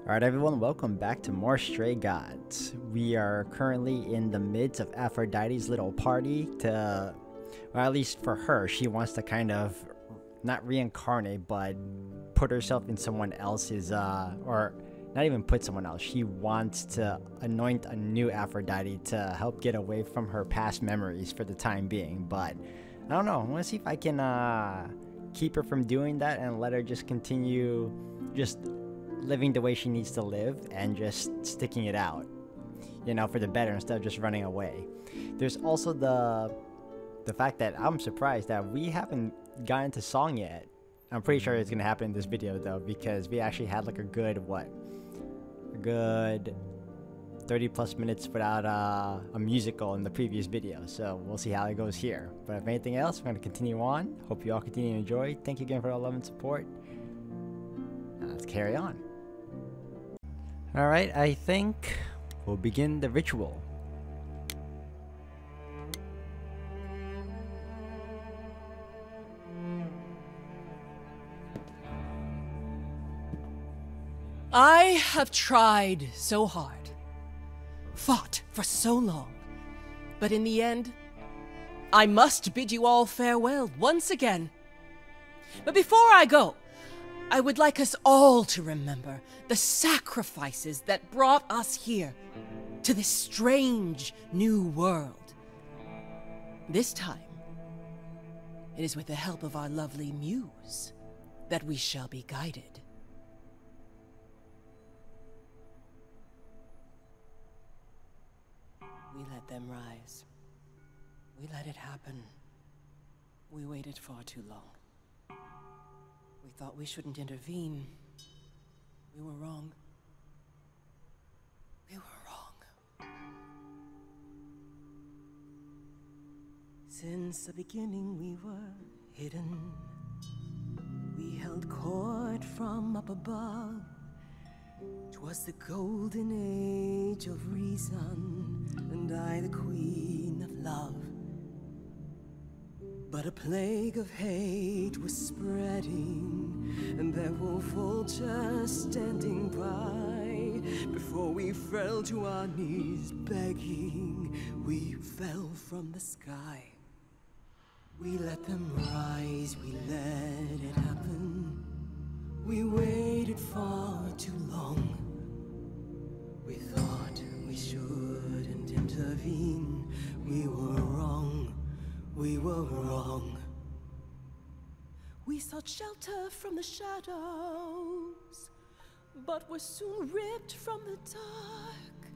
Alright everyone, welcome back to more Stray Gods. We are currently in the midst of Aphrodite's little party to, or at least for her, she wants to kind of, not reincarnate, but put herself in someone else's, or not even put someone else. She wants to anoint a new Aphrodite to help get away from her past memories for the time being, but I don't know. I want to see if I can keep her from doing that and let her just continue just living the way she needs to live and just sticking it out, you know, for the better instead of just running away. There's also the fact that I'm surprised that we haven't gotten to song yet. I'm pretty sure it's gonna happen in this video though, because we actually had like a good 30 plus minutes without a musical in the previous video, so we'll see how it goes here. But if anything else, we're gonna continue on. Hope you all continue to enjoy. Thank you again for all love and support. Let's carry on. Alright, I think we'll begin the ritual. I have tried so hard, fought for so long, but in the end, I must bid you all farewell once again. But before I go, I would like us all to remember the sacrifices that brought us here, to this strange new world. This time, it is with the help of our lovely muse that we shall be guided. We let them rise. We let it happen. We waited far too long. We thought we shouldn't intervene. We were wrong. We were wrong. Since the beginning we were hidden. We held court from up above. 'Twas the golden age of reason, and I the queen of love. But a plague of hate was spreading, and there were vultures standing by. Before we fell to our knees begging, we fell from the sky. We let them rise, we let it happen. We waited far too long. We thought we shouldn't intervene. We were wrong. We were wrong. We sought shelter from the shadows, but were soon ripped from the dark.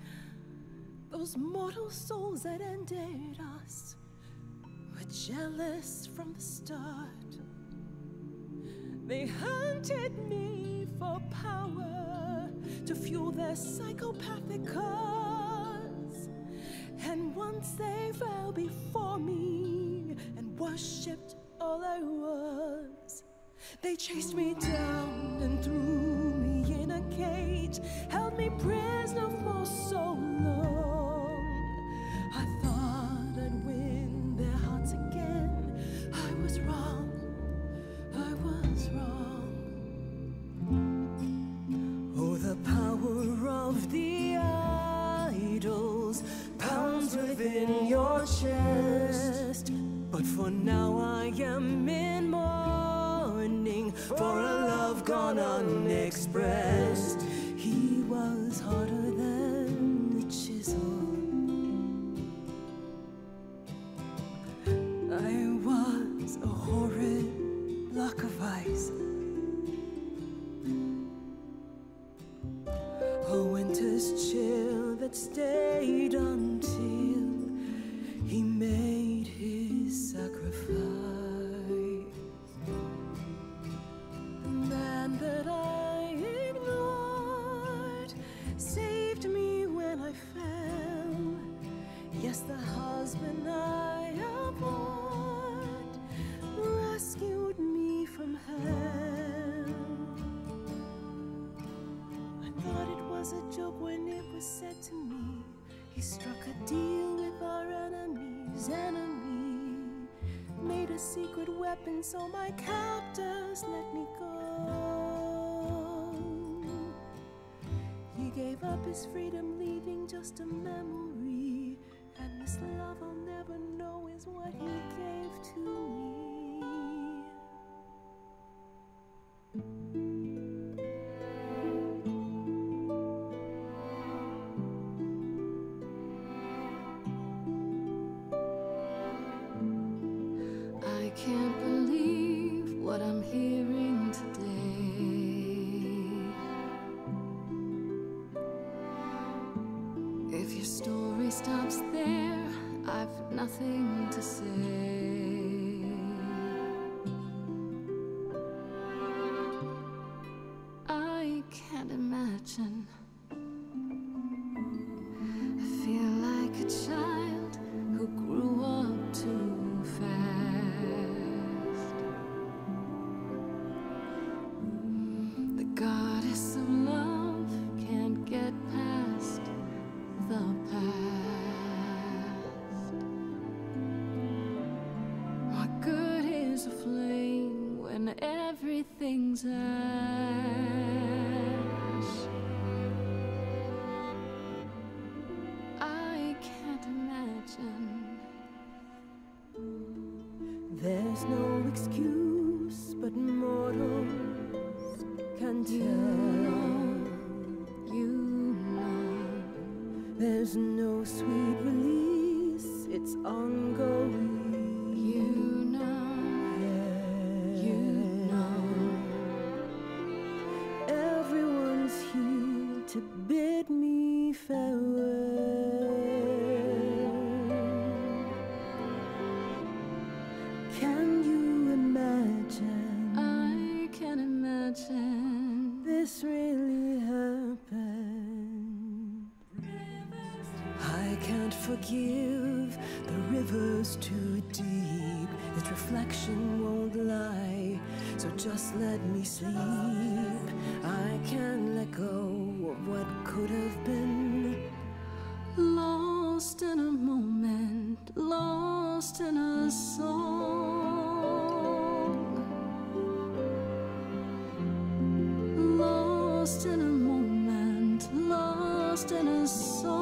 Those mortal souls that ended us were jealous from the start. They hunted me for power to fuel their psychopathic cause. And once they fell before me and worshipped all I was, they chased me down and threw me in a cage, held me prisoner for so long. I thought I'd win their hearts again. I was wrong. I was wrong. Oh, the power of the idols pounds within your chest. But for now I am in mourning for a love gone unexpressed. He was harder than the chisel. I was a horrid block of ice. A winter's chill that stayed until he made his sacrifice. The man that I ignored saved me when I fell. Yes, the husband I abhorred rescued me from hell. I thought it was a joke when it was said to me. He struck a deal with our enemy's enemy, made a secret weapon so my captors let me go. up his freedom, leaving just a memory. And this love I'll never know is what he gave to me. I can't believe what I'm hearing today. If your story stops there, I've nothing to say. I can't imagine. I feel like a child who grew up too fast. The goddess of love can't get past the past. What good is a flame when everything's ash? I can't imagine. There's no excuse, but mortals can tell. You know, there's no sweet release, it's ongoing. You know, you know. Everyone's here to bid me farewell. Can you imagine? I can imagine. This really happened. I can't forgive, the river's too deep. Its reflection won't lie, so just let me sleep. I can't let go of what could have been. Lost in a moment, lost in a song. Lost in a moment, lost in a song.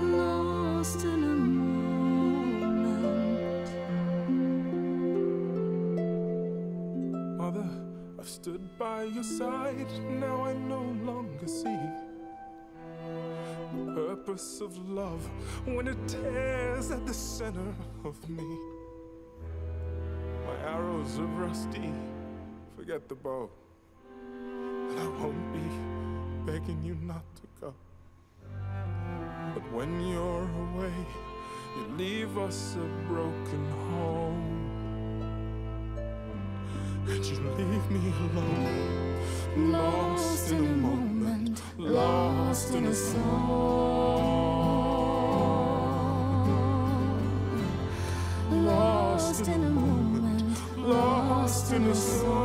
Lost in a moment. Mother, I've stood by your side, now I no longer see the purpose of love when it tears at the center of me. My arrows are rusty, forget the bow, and I won't be begging you not to go. But when you're away, you leave us a broken home. And you leave me alone, lost in a moment, lost in a song. Lost in a moment, lost in a song.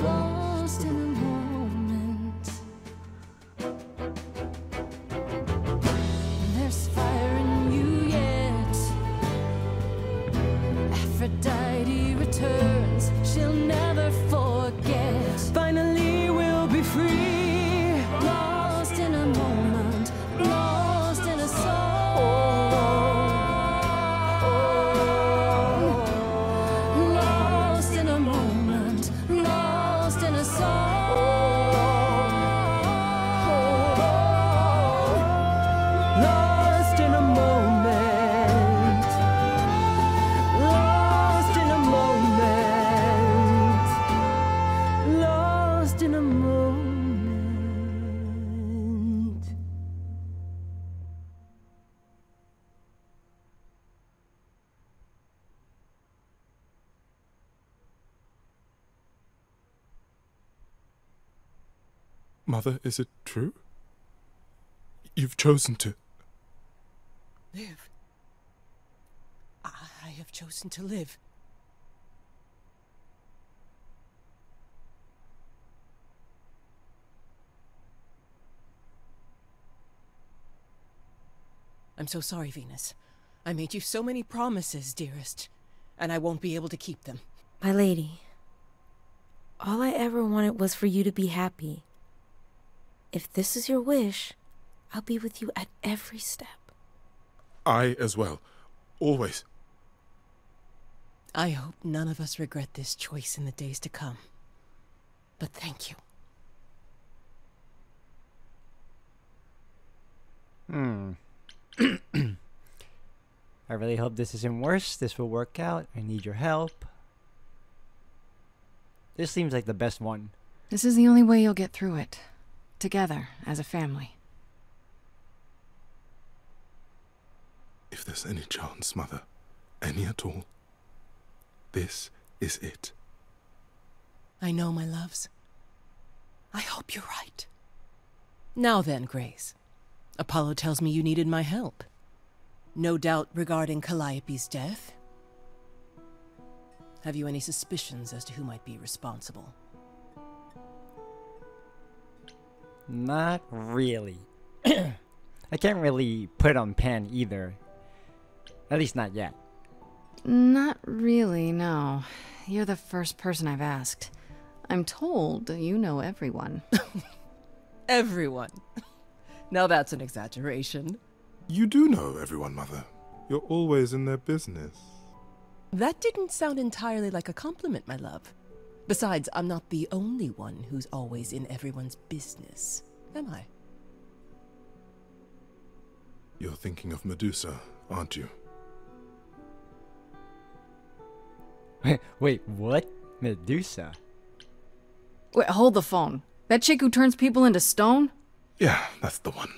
Lost in a moment. There's fire in you yet. Aphrodite returns, she'll never forget. Finally we'll be free. Lost in a moment, lost in a song. Lost in a moment, lost in a song. Lost in a moment. Lost in a moment. Lost in a moment. Mother, is it true? You've chosen to. Live. I have chosen to live. I'm so sorry, Venus. I made you so many promises, dearest, and I won't be able to keep them. My lady, all I ever wanted was for you to be happy. If this is your wish, I'll be with you at every step. I as well. Always. I hope none of us regret this choice in the days to come. But thank you. I really hope this isn't worse. This will work out. I need your help. This seems like the best one. This is the only way you'll get through it. Together, as a family. If there's any chance, Mother, any at all, this is it. I know, my loves. I hope you're right. Now then, Grace. Apollo tells me you needed my help. No doubt regarding Calliope's death. Have you any suspicions as to who might be responsible? Not really. I can't really put it on pen either. At least not yet. Not really, no. You're the first person I've asked. I'm told you know everyone. Everyone. Now that's an exaggeration. You do know everyone, Mother. You're always in their business. That didn't sound entirely like a compliment, my love. Besides, I'm not the only one who's always in everyone's business, am I? You're thinking of Medusa, aren't you? Wait, what? Medusa? Wait, hold the phone. That chick who turns people into stone? Yeah, that's the one.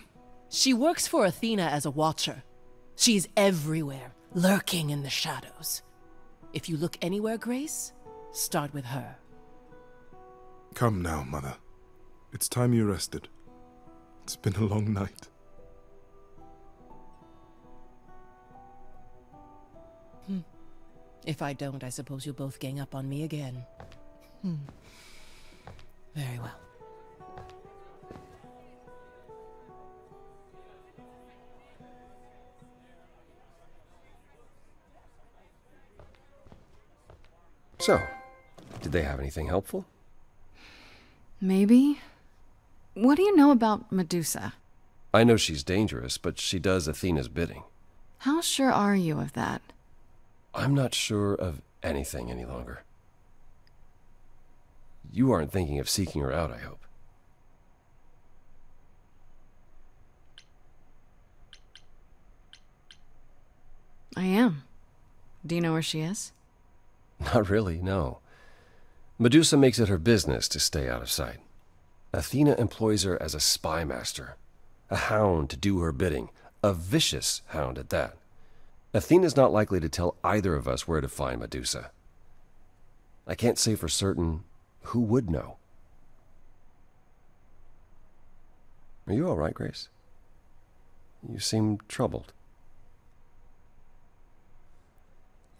She works for Athena as a watcher. She's everywhere, lurking in the shadows. If you look anywhere, Grace, start with her. Come now, Mother. It's time you rested. It's been a long night. If I don't, I suppose you'll both gang up on me again. Very well. So, did they have anything helpful? Maybe. What do you know about Medusa? I know she's dangerous, but she does Athena's bidding. How sure are you of that? I'm not sure of anything any longer. You aren't thinking of seeking her out, I hope. I am. Do you know where she is? Not really, no. Medusa makes it her business to stay out of sight. Athena employs her as a spy master, a hound to do her bidding, a vicious hound at that. Athena's not likely to tell either of us where to find Medusa. I can't say for certain who would know. Are you all right, Grace? You seem troubled.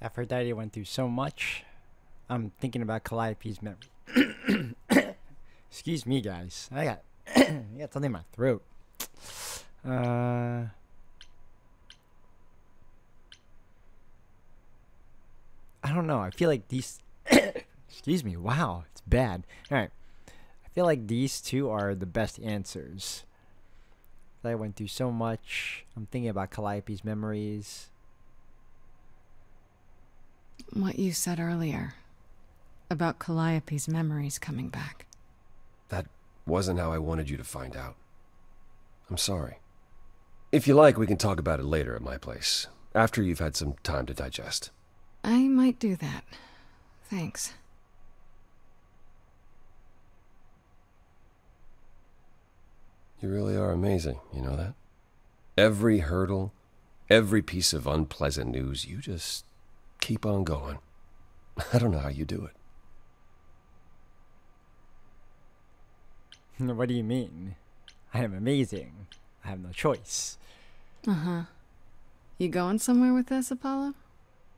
Aphrodite went through so much. I'm thinking about Calliope's memory. Excuse me, guys. I got something in my throat. I don't know. I feel like these... Excuse me. Wow. It's bad. All right. I feel like these two are the best answers. I went through so much. I'm thinking about Calliope's memories. What you said earlier. About Calliope's memories coming back. That wasn't how I wanted you to find out. I'm sorry. If you like, we can talk about it later at my place, after you've had some time to digest. I might do that. Thanks. You really are amazing, you know that? Every hurdle, every piece of unpleasant news, you just keep on going. I don't know how you do it. What do you mean? I am amazing. I have no choice. Uh-huh. You going somewhere with this, Apollo?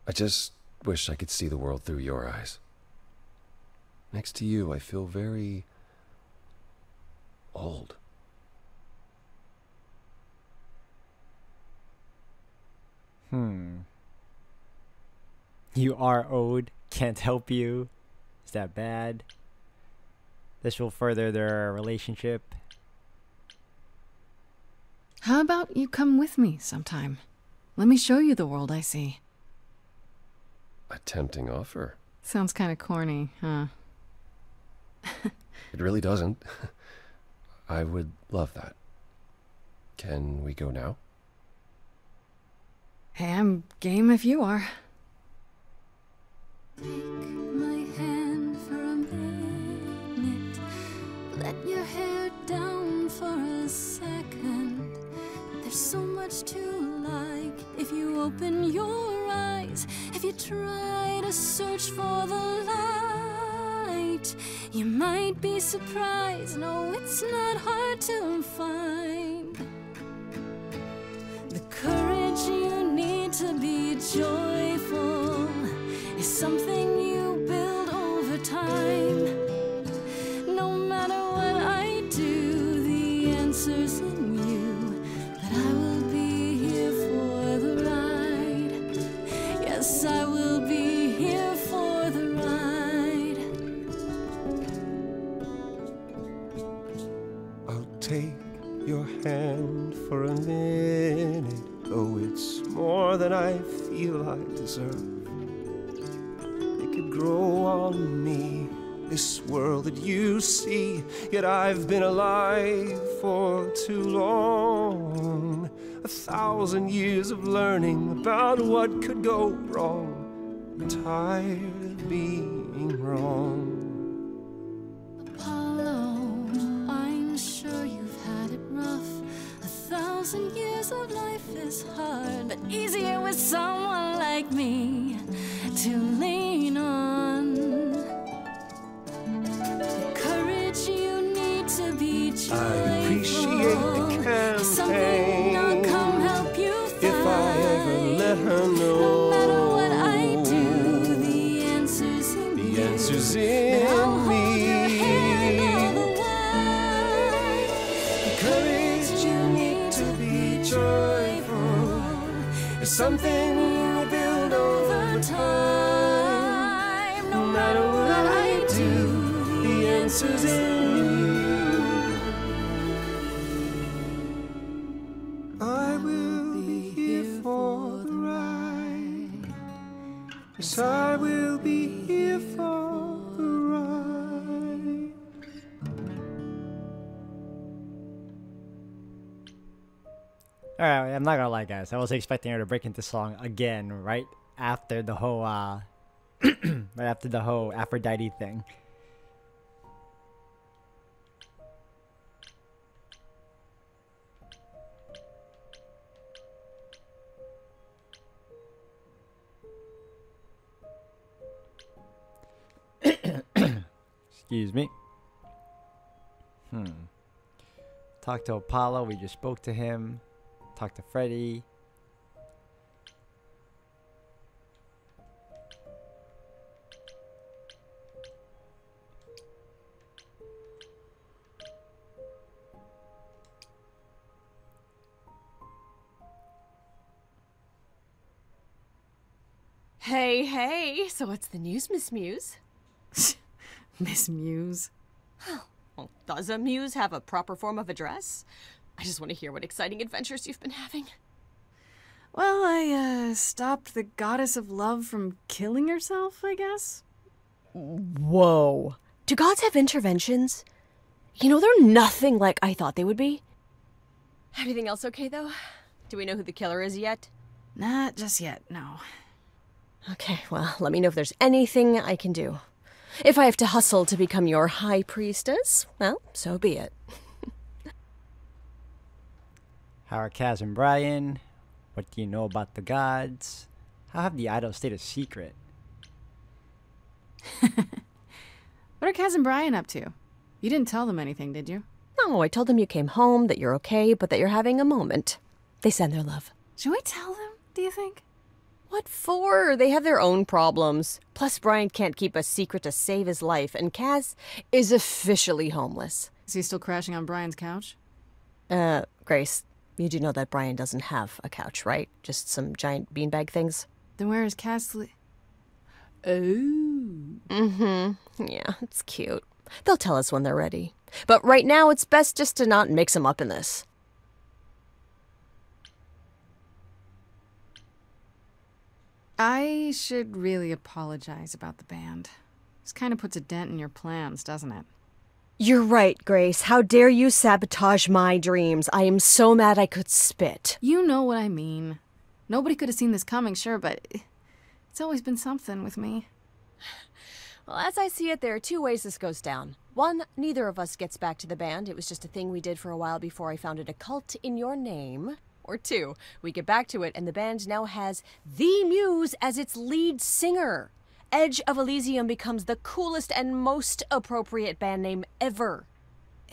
I just wish I could see the world through your eyes. Next to you, I feel very... old. You are owed. Can't help you. Is that bad? This will further their relationship. How about you come with me sometime? Let me show you the world I see. A tempting offer. Sounds kind of corny, huh? It really doesn't. I would love that. Can we go now? Hey, I'm game if you are. Take my hand for a minute. Let your hair down for a second. There's so much to like if you open your eyes. If you try to search for the light, you might be surprised. No, it's not hard to find. The courage you need to be joyful is something you build over time. No matter what I do, the answer's in you. But I will be here for the ride. Yes, I will be here for the ride. I'll take your hand for a minute, though it's more than I feel I deserve. It could grow on me, this world that you see, yet I've been alive for too long. 1,000 years of learning about what could go wrong. I'm tired of being wrong. Apollo, I'm sure you've had it rough. 1,000 years of life is hard, but easier with someone like me to lean on. The courage you need to be joyful. I appreciate the campaign. Something I'll come help you find. If I ever let her know. No matter what I do, the answer's in you. The answer's in I'll me. hold your hand all the way. The courage you need to be joyful is something you build over time. No matter what I do, the answer's in you. I will be here for the ride. Yes, I will be here for the ride. Alright, I'm not gonna lie, guys. I was expecting her to break into song again right after the whole right after the whole Aphrodite thing. Excuse me. Talk to Apollo. We just spoke to him. Talk to Freddy. Hey, hey, so what's the news, Miss Muse? Miss Muse. Well, does a muse have a proper form of address? I just want to hear what exciting adventures you've been having. Well, I, stopped the goddess of love from killing herself, I guess? Whoa. Do gods have interventions? You know, they're nothing like I thought they would be. Everything else okay, though? Do we know who the killer is yet? Not just yet, no. Okay, well, let me know if there's anything I can do. If I have to hustle to become your high priestess, well, so be it. How are Kaz and Brian? What do you know about the gods? How have the idols stayed a secret? What are Kaz and Brian up to? You didn't tell them anything, did you? No, I told them you came home, that you're okay, but that you're having a moment. They send their love. Should we tell them, do you think? What for? They have their own problems. Plus, Brian can't keep a secret to save his life, and Kaz is officially homeless. Is he still crashing on Brian's couch? Grace, You do know that Brian doesn't have a couch, right? Just some giant beanbag things? Then where is Cass Oh. Mm-hmm. Yeah, it's cute. They'll tell us when they're ready. But right now, it's best just to not mix them up in this. I should really apologize about the band. This kind of puts a dent in your plans, doesn't it? You're right, Grace. How dare you sabotage my dreams? I am so mad I could spit. You know what I mean. Nobody could have seen this coming, sure, but it's always been something with me. Well, as I see it, there are two ways this goes down. One, neither of us gets back to the band. It was just a thing we did for a while before I founded a cult in your name. Or two, we get back to it and the band now has the Muse as its lead singer. Edge of Elysium becomes the coolest and most appropriate band name ever.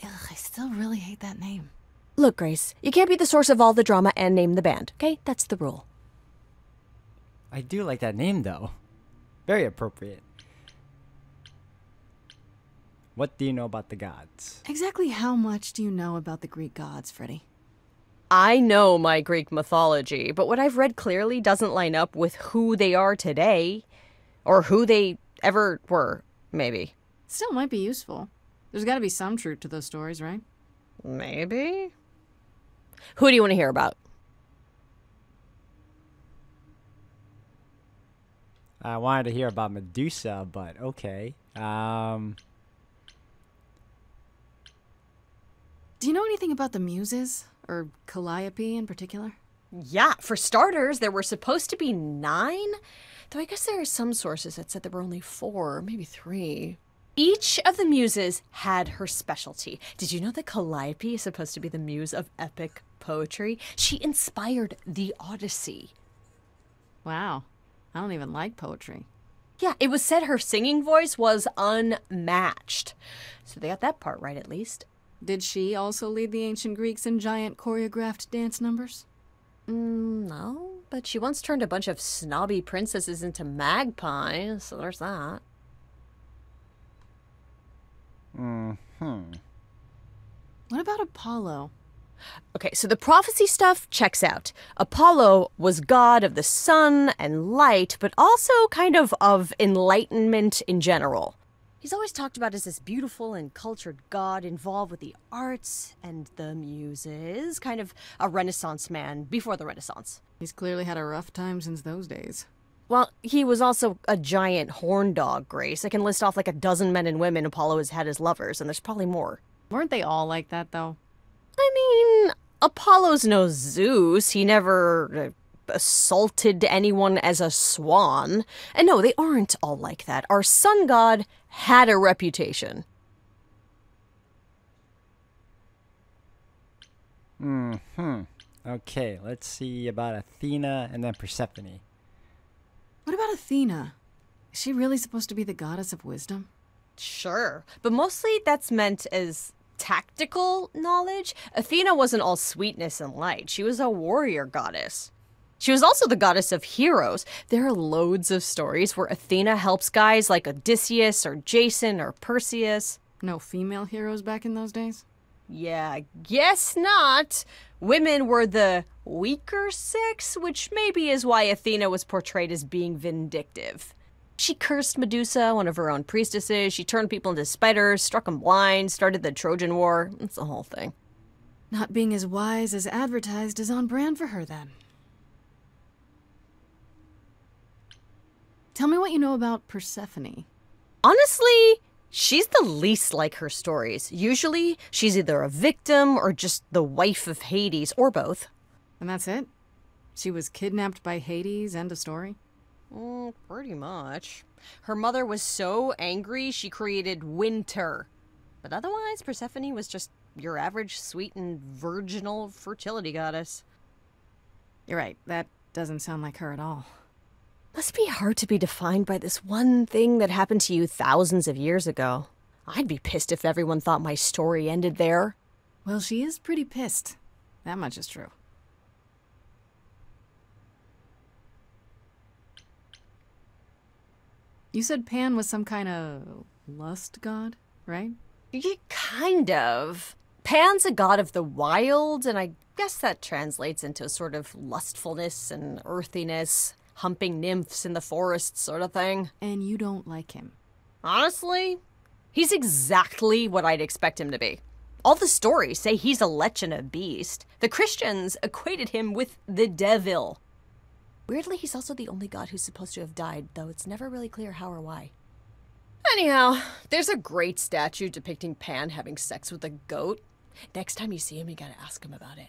Ugh, I still really hate that name. Look, Grace, you can't be the source of all the drama and name the band, okay? That's the rule. I do like that name, though. Very appropriate. What do you know about the gods? Exactly how much do you know about the Greek gods, Freddy? I know my Greek mythology, but what I've read clearly doesn't line up with who they are today. Or who they ever were, maybe. Still might be useful. There's gotta be some truth to those stories, right? Maybe? Who do you want to hear about? I wanted to hear about Medusa, but okay. Do you know anything about the Muses? Or Calliope in particular? Yeah, for starters, there were supposed to be 9. Though I guess there are some sources that said there were only 4, maybe 3. Each of the Muses had her specialty. Did you know that Calliope is supposed to be the muse of epic poetry? She inspired the Odyssey. Wow. I don't even like poetry. Yeah, it was said her singing voice was unmatched. So they got that part right, at least. Did she also lead the ancient Greeks in giant choreographed dance numbers? No, but she once turned a bunch of snobby princesses into magpies, so there's that. What about Apollo? Okay, so the prophecy stuff checks out. Apollo was god of the sun and light, but also kind of enlightenment in general. He's always talked about as this beautiful and cultured god involved with the arts and the muses, kind of a Renaissance man before the Renaissance. He's clearly had a rough time since those days. Well, he was also a giant horn dog, Grace. I can list off like a dozen men and women Apollo has had as lovers, and there's probably more. Weren't they all like that, though? I mean, Apollo's no Zeus. He never assaulted anyone as a swan. And no, they aren't all like that. Our sun god had a reputation. Okay, let's see about Athena and then Persephone. What about Athena? Is she really supposed to be the goddess of wisdom? Sure, but mostly that's meant as tactical knowledge. Athena wasn't all sweetness and light. She was a warrior goddess. She was also the goddess of heroes. There are loads of stories where Athena helps guys like Odysseus or Jason or Perseus. No female heroes back in those days? Yeah, guess not. Women were the weaker sex, which maybe is why Athena was portrayed as being vindictive. She cursed Medusa, one of her own priestesses. She turned people into spiders, struck them blind, started the Trojan War. It's the whole thing. Not being as wise as advertised is on brand for her, then. Tell me what you know about Persephone. Honestly, she's the least like her stories. Usually, she's either a victim or just the wife of Hades, or both. And that's it? She was kidnapped by Hades, end of story? Pretty much. Her mother was so angry, she created winter. But otherwise, Persephone was just your average sweet and virginal fertility goddess. You're right, that doesn't sound like her at all. Must be hard to be defined by this one thing that happened to you thousands of years ago. I'd be pissed if everyone thought my story ended there. Well, she is pretty pissed. That much is true. You said Pan was some kind of lust god, right? Yeah, kind of. Pan's a god of the wild, and I guess that translates into a sort of lustfulness and earthiness, humping nymphs in the forest sort of thing. And you don't like him? Honestly, he's exactly what I'd expect him to be. All the stories say he's a lech and a beast. The Christians equated him with the devil. Weirdly, he's also the only god who's supposed to have died, though it's never really clear how or why. Anyhow, there's a great statue depicting Pan having sex with a goat. Next time you see him, you gotta ask him about it.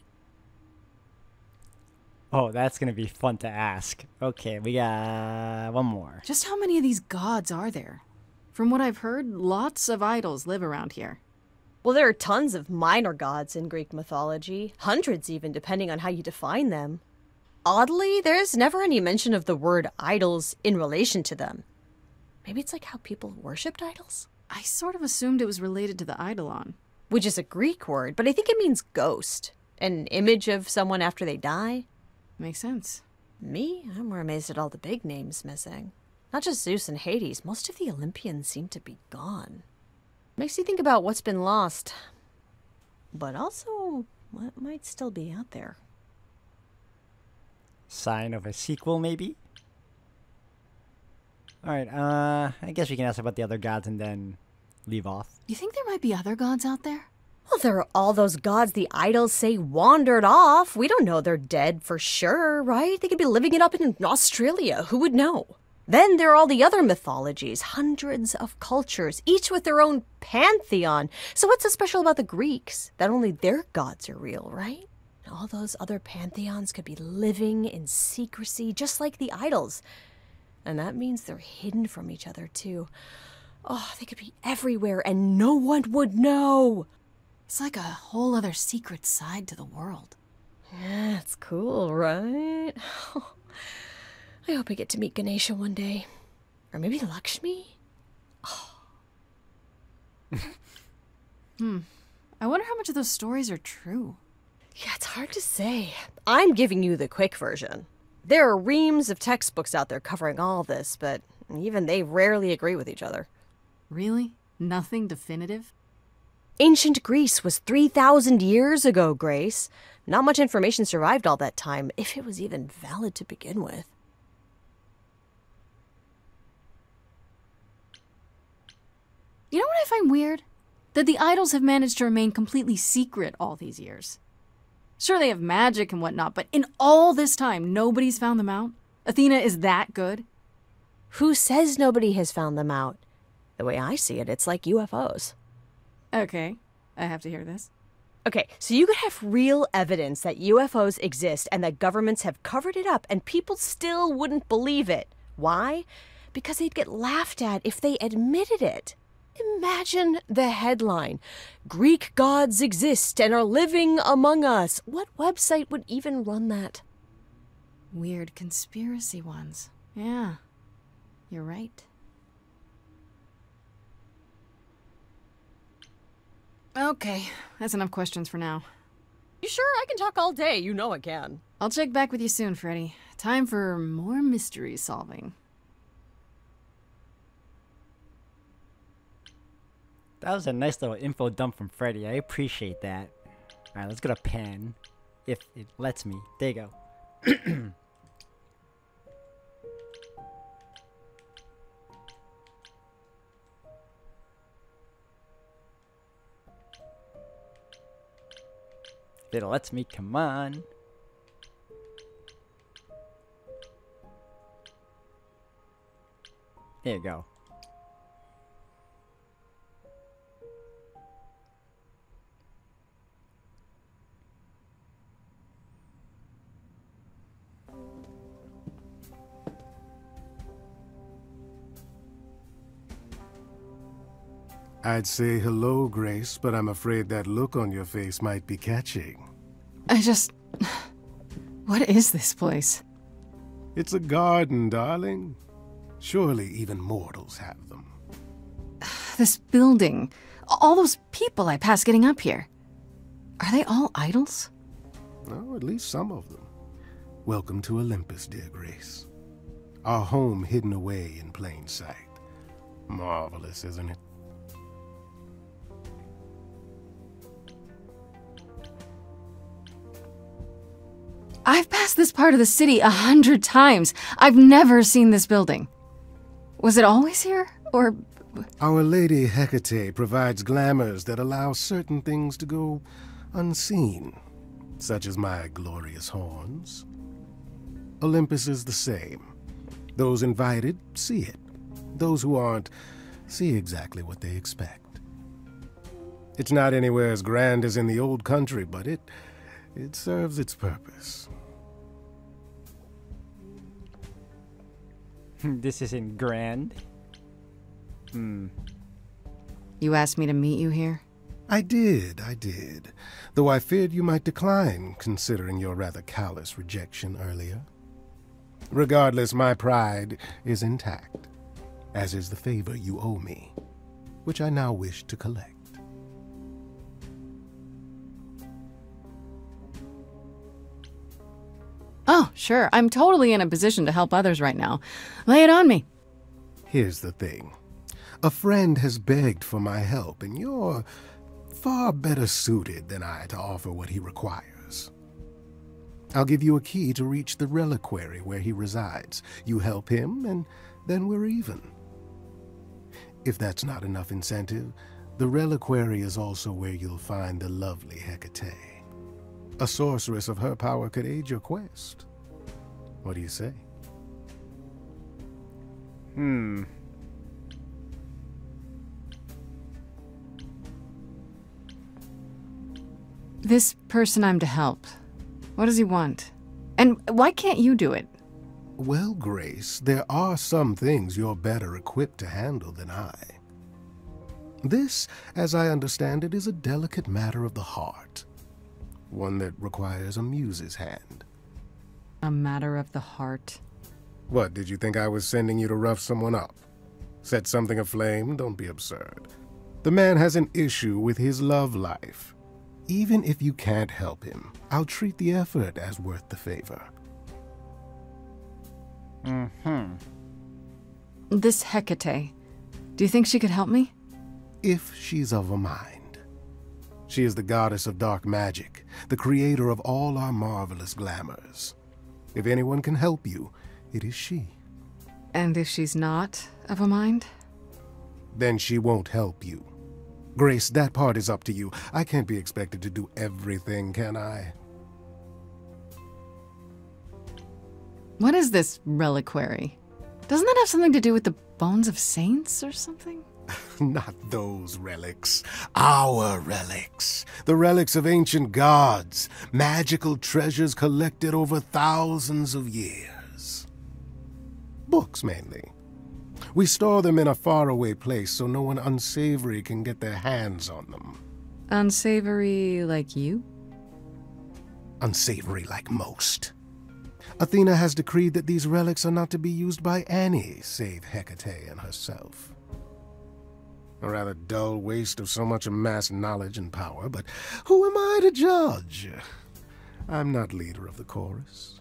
Oh, that's gonna be fun to ask. Okay, we got one more. Just how many of these gods are there? From what I've heard, lots of idols live around here. Well, there are tons of minor gods in Greek mythology, hundreds even, depending on how you define them. Oddly, there's never any mention of the word idols in relation to them. Maybe it's like how people worshipped idols? I sort of assumed it was related to the eidolon. Which is a Greek word, but I think it means ghost. An image of someone after they die. Makes sense. Me? I'm more amazed at all the big names missing. Not just Zeus and Hades, most of the Olympians seem to be gone. Makes you think about what's been lost. But also, what might still be out there. Sign of a sequel, maybe? Alright, I guess we can ask about the other gods and then leave off. You think there might be other gods out there? Well, there are all those gods the idols say wandered off. We don't know they're dead for sure, right? They could be living it up in Australia. Who would know? Then there are all the other mythologies, hundreds of cultures, each with their own pantheon. So what's so special about the Greeks? That only their gods are real, right? All those other pantheons could be living in secrecy, just like the idols. And that means they're hidden from each other, too. Oh, they could be everywhere, and no one would know. It's like a whole other secret side to the world. Yeah, it's cool, right? I hope I get to meet Ganesha one day. Or maybe Lakshmi? I wonder how much of those stories are true. Yeah, it's hard to say. I'm giving you the quick version. There are reams of textbooks out there covering all this, but even they rarely agree with each other. Really? Nothing definitive? Ancient Greece was 3,000 years ago, Grace. Not much information survived all that time, if it was even valid to begin with. You know what I find weird? That the idols have managed to remain completely secret all these years. Sure, they have magic and whatnot, but in all this time, nobody's found them out? Athena is that good? Who says nobody has found them out? The way I see it, it's like UFOs. Okay, I have to hear this. Okay, so you could have real evidence that UFOs exist and that governments have covered it up and people still wouldn't believe it. Why? Because they'd get laughed at if they admitted it. Imagine the headline, Greek gods exist and are living among us. What website would even run that? Weird conspiracy ones. Yeah, you're right. Okay, that's enough questions for now. You sure? I can talk all day. You know I can. I'll check back with you soon, Freddy. Time for more mystery solving. That was a nice little info dump from Freddy. I appreciate that. Alright, let's go to Pan. If it lets me. There you go. If it lets me, come on. There you go. I'd say hello, Grace, but I'm afraid that look on your face might be catching. What is this place? It's a garden, darling. Surely even mortals have them. This building. All those people I pass getting up here. Are they all idols? Oh, at least some of them. Welcome to Olympus, dear Grace. Our home hidden away in plain sight. Marvelous, isn't it? passed this part of the city 100 times. I've never seen this building. Was it always here? Or... Our Lady Hecate provides glamours that allow certain things to go unseen, such as my glorious horns. Olympus is the same. Those invited see it. Those who aren't see exactly what they expect. It's not anywhere as grand as in the old country, but it serves its purpose. This isn't grand. You asked me to meet you here? I did. Though I feared you might decline, considering your rather callous rejection earlier. Regardless, my pride is intact, as is the favor you owe me, which I now wish to collect. Oh, sure. I'm totally in a position to help others right now. Lay it on me. Here's the thing. A friend has begged for my help, and you're far better suited than I to offer what he requires. I'll give you a key to reach the reliquary where he resides. You help him, and then we're even. If that's not enough incentive, the reliquary is also where you'll find the lovely Hecate. A sorceress of her power could aid your quest. What do you say? This person I'm to help, what does he want? And why can't you do it? Well, Grace, there are some things you're better equipped to handle than I. This, as I understand it, is a delicate matter of the heart. One that requires a muse's hand. A matter of the heart. What, did you think I was sending you to rough someone up? Set something aflame? Don't be absurd. The man has an issue with his love life. Even if you can't help him, I'll treat the effort as worth the favor. This Hecate, do you think she could help me? If she's of a mind. She is the goddess of dark magic, the creator of all our marvelous glamours. If anyone can help you, it is she. And if she's not of a mind? Then she won't help you. Grace, that part is up to you. I can't be expected to do everything, can I? What is this reliquary? Doesn't that have something to do with the bones of saints or something? Not those relics. Our relics. The relics of ancient gods. Magical treasures collected over thousands of years. Books, mainly. We store them in a faraway place so no one unsavory can get their hands on them. Unsavory like you? Unsavory like most. Athena has decreed that these relics are not to be used by any save Hecate and herself. A rather dull waste of so much amassed knowledge and power, but who am I to judge? I'm not leader of the chorus.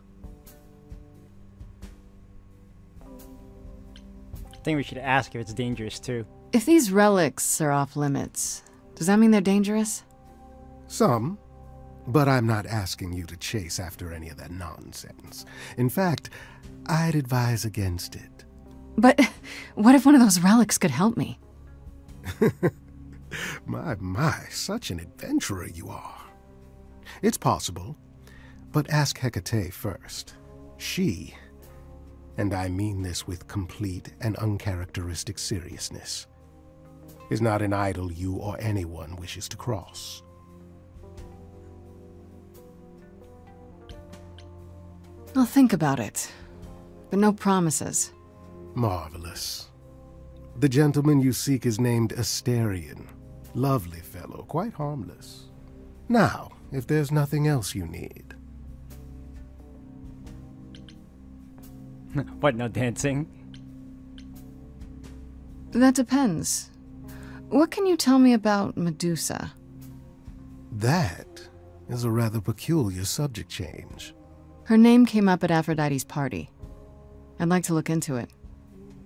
I think we should ask if it's dangerous too. If these relics are off limits, does that mean they're dangerous? Some, but I'm not asking you to chase after any of that nonsense. In fact, I'd advise against it. But what if one of those relics could help me? My, such an adventurer you are. It's possible, but ask Hecate first. She, and I mean this with complete and uncharacteristic seriousness, is not an idol you or anyone wishes to cross. I'll think about it, but no promises. Marvelous. The gentleman you seek is named Asterion. Lovely fellow, quite harmless. Now, if there's nothing else you need. What, no dancing? That depends. What can you tell me about Medusa? That is a rather peculiar subject change. Her name came up at Aphrodite's party. I'd like to look into it.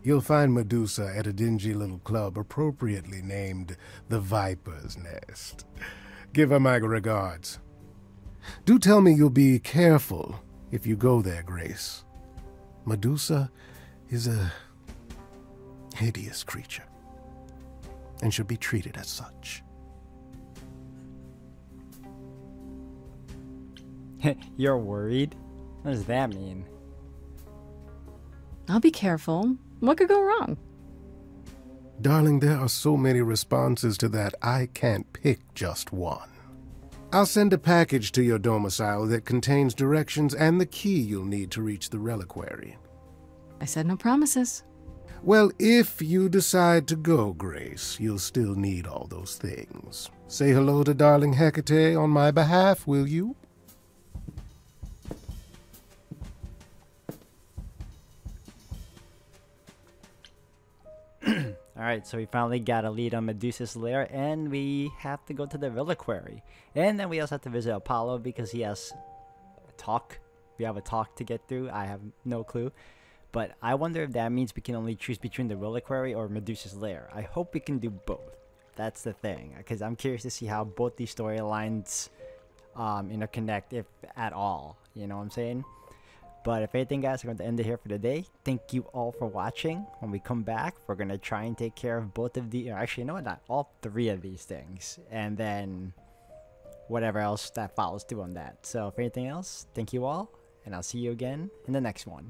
You'll find Medusa at a dingy little club appropriately named the Viper's Nest. Give her my regards. Do tell me you'll be careful if you go there, Grace. Medusa is a hideous creature and should be treated as such. You're worried? What does that mean? I'll be careful. What could go wrong? Darling, there are so many responses to that, I can't pick just one. I'll send a package to your domicile that contains directions and the key you'll need to reach the reliquary. I said no promises. Well, if you decide to go, Grace, you'll still need all those things. Say hello to darling Hecate on my behalf, will you? Alright, so we finally got a lead on Medusa's lair, and we have to go to the reliquary. And then we also have to visit Apollo because he has a talk. We have a talk to get through. I have no clue. But I wonder if that means we can only choose between the reliquary or Medusa's lair. I hope we can do both. That's the thing. Because I'm curious to see how both these storylines interconnect, if at all. You know what I'm saying? But if anything, guys, we're going to end it here for today. Thank you all for watching. When we come back, we're going to try and take care of both of the... Or actually, you know what? Not all three of these things. And then whatever else that follows through on that. So if anything else, thank you all. And I'll see you again in the next one.